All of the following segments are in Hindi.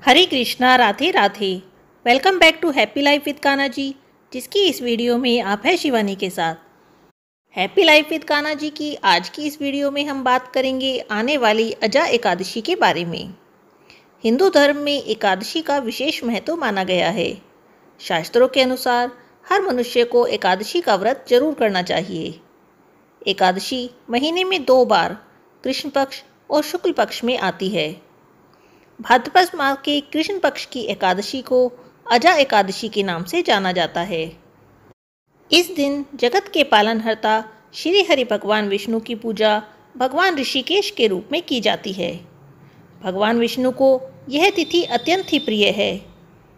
Hare Krishna, Radhe Radhe. Welcome back to happy life with Kanha ji, जिसकी इस वीडियो में आप है शिवानी के साथ। Happy life with Kanha ji की आज की इस वीडियो में हम बात करेंगे आने वाली अजा एकादशी के बारे में। हिंदू धर्म में एकादशी का विशेष महत्व माना गया है। शास्त्रों के अनुसार हर मनुष्य को एकादशी का व्रत जरूर करना चाहिए। एकादशी महीने में 2 बार कृष्ण पक्ष और शुक्ल पक्ष में आती है। भाद्रपद माह के कृष्ण पक्ष की एकादशी को अजा एकादशी के नाम से जाना जाता है। इस दिन जगत के पालनहर्ता श्री हरि भगवान विष्णु की पूजा भगवान ऋषिकेश के रूप में की जाती है। भगवान विष्णु को यह तिथि अत्यंत ही प्रिय है,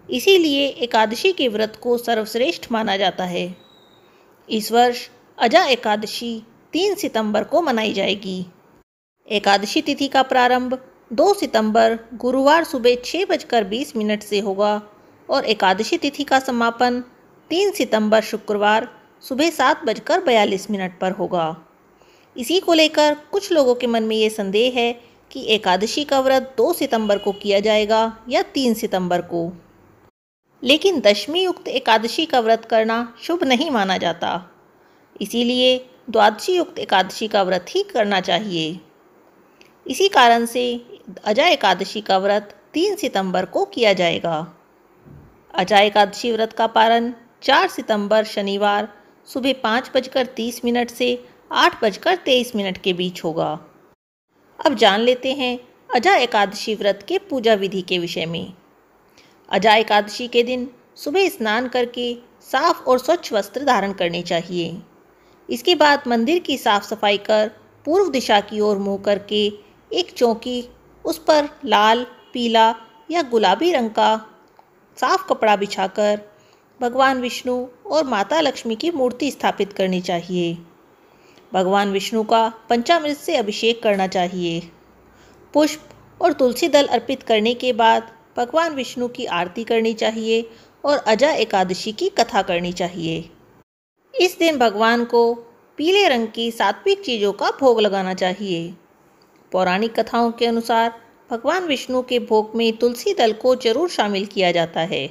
इसीलिए एकादशी के व्रत को सर्वश्रेष्ठ माना जाता है। इस वर्ष अजा एकादशी 3 सितंबर को मनाई जाएगी। एकादशी तिथि का प्रारंभ 2 सितंबर गुरुवार सुबह 6:20 से होगा और एकादशी तिथि का समापन 3 सितंबर शुक्रवार सुबह 7:42 पर होगा। इसी को लेकर कुछ लोगों के मन में ये संदेह है कि एकादशी का व्रत 2 सितंबर को किया जाएगा या 3 सितंबर को। लेकिन दशमी युक्त एकादशी का व्रत करना शुभ नहीं माना जाता, इसीलिए द्वादशी युक्त एकादशी का व्रत ही करना चाहिए। इसी कारण से अजा एकादशी का व्रत 3 सितंबर को किया जाएगा। अजा एकादशी व्रत का पारण 4 सितंबर शनिवार सुबह 5:30 से 8:23 के बीच होगा। अब जान लेते हैं अजा एकादशी व्रत के पूजा विधि के विषय में। अजा एकादशी के दिन सुबह स्नान करके साफ और स्वच्छ वस्त्र धारण करने चाहिए। इसके बाद मंदिर की साफ सफाई कर पूर्व दिशा की ओर मुँह करके एक चौकी, उस पर लाल, पीला या गुलाबी रंग का साफ कपड़ा बिछाकर भगवान विष्णु और माता लक्ष्मी की मूर्ति स्थापित करनी चाहिए। भगवान विष्णु का पंचामृत से अभिषेक करना चाहिए। पुष्प और तुलसी दल अर्पित करने के बाद भगवान विष्णु की आरती करनी चाहिए और अजा एकादशी की कथा करनी चाहिए। इस दिन भगवान को पीले रंग की सात्विक चीज़ों का भोग लगाना चाहिए। पौराणिक कथाओं के अनुसार भगवान विष्णु के भोग में तुलसी दल को जरूर शामिल किया जाता है।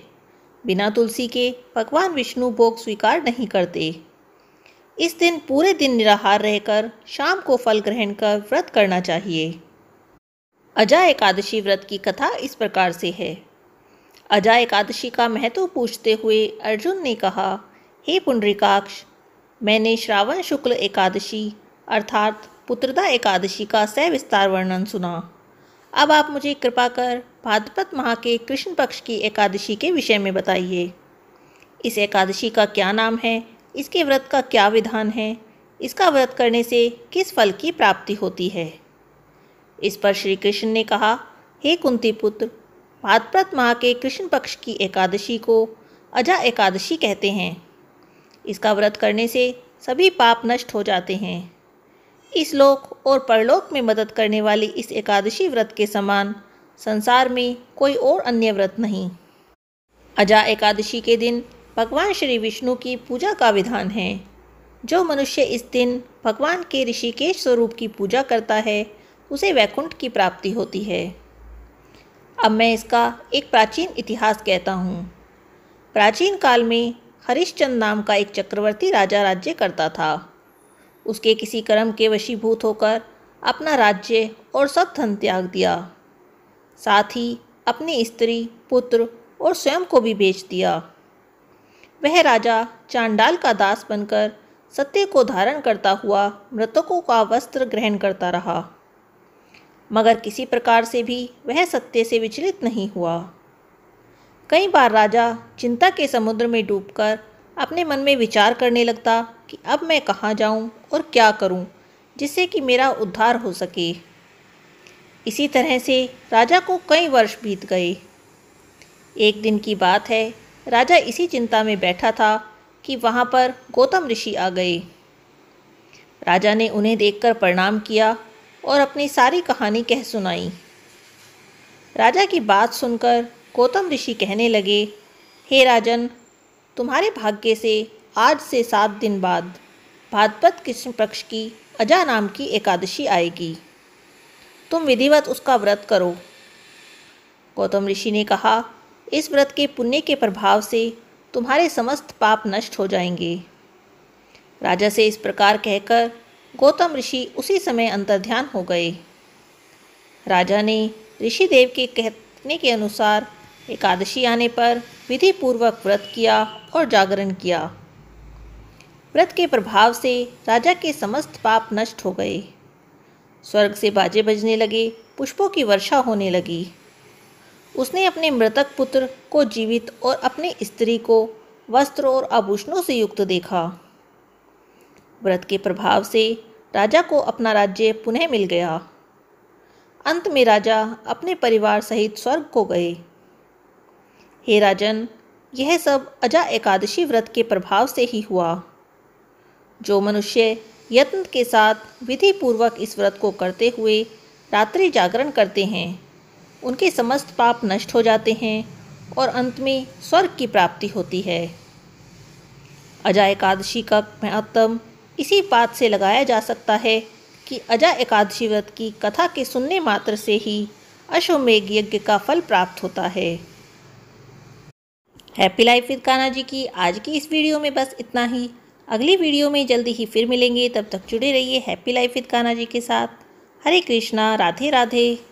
बिना तुलसी के भगवान विष्णु भोग स्वीकार नहीं करते। इस दिन पूरे दिन निराहार रहकर शाम को फल ग्रहण कर व्रत करना चाहिए। अजा एकादशी व्रत की कथा इस प्रकार से है। अजा एकादशी का महत्व पूछते हुए अर्जुन ने कहा, हे पुंडरीकाक्ष, मैंने श्रावण शुक्ल एकादशी अर्थात पुत्रदा एकादशी का सविस्तार वर्णन सुना। अब आप मुझे कृपा कर भाद्रपद माह के कृष्ण पक्ष की एकादशी के विषय में बताइए। इस एकादशी का क्या नाम है, इसके व्रत का क्या विधान है, इसका व्रत करने से किस फल की प्राप्ति होती है। इस पर श्री कृष्ण ने कहा, हे कुंती पुत्र, भाद्रपद माह के कृष्ण पक्ष की एकादशी को अजा एकादशी कहते हैं। इसका व्रत करने से सभी पाप नष्ट हो जाते हैं। इस लोक और परलोक में मदद करने वाली इस एकादशी व्रत के समान संसार में कोई और अन्य व्रत नहीं। अजा एकादशी के दिन भगवान श्री विष्णु की पूजा का विधान है। जो मनुष्य इस दिन भगवान के ऋषिकेश स्वरूप की पूजा करता है, उसे वैकुंठ की प्राप्ति होती है। अब मैं इसका एक प्राचीन इतिहास कहता हूँ। प्राचीन काल में हरिश्चंद्र नाम का एक चक्रवर्ती राजा राज्य करता था। उसके किसी कर्म के वशीभूत होकर अपना राज्य और सब धन त्याग दिया, साथ ही अपनी स्त्री, पुत्र और स्वयं को भी बेच दिया। वह राजा चांडाल का दास बनकर सत्य को धारण करता हुआ मृतकों का वस्त्र ग्रहण करता रहा, मगर किसी प्रकार से भी वह सत्य से विचलित नहीं हुआ। कई बार राजा चिंता के समुद्र में डूबकर अपने मन में विचार करने लगता कि अब मैं कहाँ जाऊँ और क्या करूँ जिससे कि मेरा उद्धार हो सके। इसी तरह से राजा को कई वर्ष बीत गए। एक दिन की बात है, राजा इसी चिंता में बैठा था कि वहाँ पर गौतम ऋषि आ गए। राजा ने उन्हें देखकर प्रणाम किया और अपनी सारी कहानी कह सुनाई। राजा की बात सुनकर गौतम ऋषि कहने लगे, हे राजन, तुम्हारे भाग्य से आज से 7 दिन बाद भाद्रपद कृष्ण पक्ष की अजा नाम की एकादशी आएगी। तुम विधिवत उसका व्रत करो। गौतम ऋषि ने कहा, इस व्रत के पुण्य के प्रभाव से तुम्हारे समस्त पाप नष्ट हो जाएंगे। राजा से इस प्रकार कहकर गौतम ऋषि उसी समय अंतर्ध्यान हो गए। राजा ने ऋषिदेव के कहने के अनुसार एकादशी आने पर विधि पूर्वक व्रत किया और जागरण किया। व्रत के प्रभाव से राजा के समस्त पाप नष्ट हो गए। स्वर्ग से बाजे बजने लगे, पुष्पों की वर्षा होने लगी। उसने अपने मृतक पुत्र को जीवित और अपनी स्त्री को वस्त्र और आभूषणों से युक्त देखा। व्रत के प्रभाव से राजा को अपना राज्य पुनः मिल गया। अंत में राजा अपने परिवार सहित स्वर्ग को गए। हे राजन, यह सब अजा एकादशी व्रत के प्रभाव से ही हुआ। जो मनुष्य यत्न के साथ विधि पूर्वक इस व्रत को करते हुए रात्रि जागरण करते हैं, उनके समस्त पाप नष्ट हो जाते हैं और अंत में स्वर्ग की प्राप्ति होती है। अजा एकादशी का महत्व इसी बात से लगाया जा सकता है कि अजा एकादशी व्रत की कथा के सुनने मात्र से ही अश्वमेघ यज्ञ का फल प्राप्त होता है। Happy life with Kanha ji की आज की इस वीडियो में बस इतना ही। अगली वीडियो में जल्दी ही फिर मिलेंगे, तब तक जुड़े रहिए हैप्पी लाइफ विद कान्हा जी के साथ। हरे कृष्णा, राधे राधे।